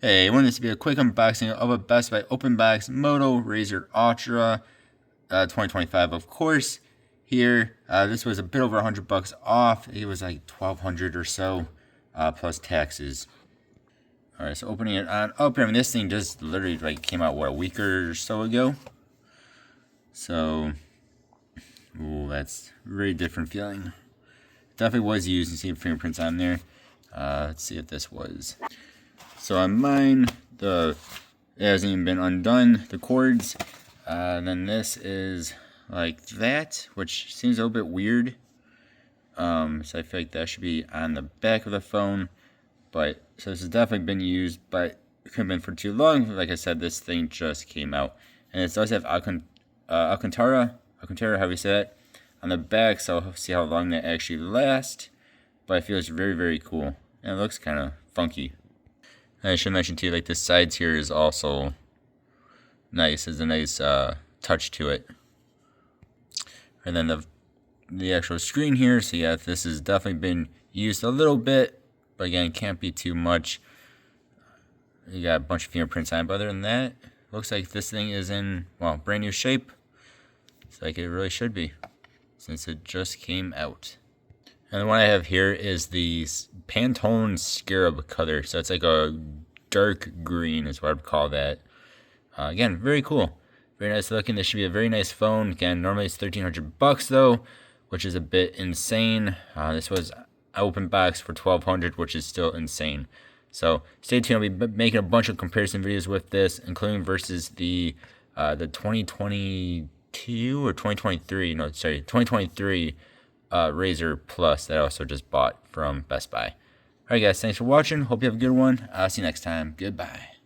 Hey, I want this to be a quick unboxing of a Best Buy open box Moto Razr Ultra 2025, of course. Here, this was a bit over $100 off. It was like $1,200 or so, plus taxes. All right, so opening it on up. I mean, this thing just literally like came out a week or so ago. So, ooh, that's a very different feeling. Definitely was used. You see fingerprints on there. Let's see if this was. So on mine, it hasn't even been undone, the cords. Then this is like that, which seems a little bit weird. So I feel like that should be on the back of the phone. But so this has definitely been used, but it couldn't have been for too long. Like I said, this thing just came out, and it does have Alcantara, however you say that, on the back. So I'll see how long that actually lasts. But I feel it's very, very cool, and it looks kind of funky. And I should mention too, like the sides here is also nice. There's a nice touch to it. And then the actual screen here. So yeah, this has definitely been used a little bit, but again, can't be too much. You got a bunch of fingerprints on it, but other than that, looks like this thing is in, well, brand new shape. It's like it really should be, since it just came out. And the one I have here is the Pantone Scarab color. So it's like a dark green is what I would call that. Again, very cool. Very nice looking. This should be a very nice phone. Again, normally it's $1,300 though, which is a bit insane. This was open box for $1,200, which is still insane. So stay tuned. I'll be making a bunch of comparison videos with this, including versus the 2022 or 2023. No, sorry, 2023 Razr Plus that I also just bought from Best Buy. Alright guys, thanks for watching. Hope you have a good one. I'll see you next time. Goodbye.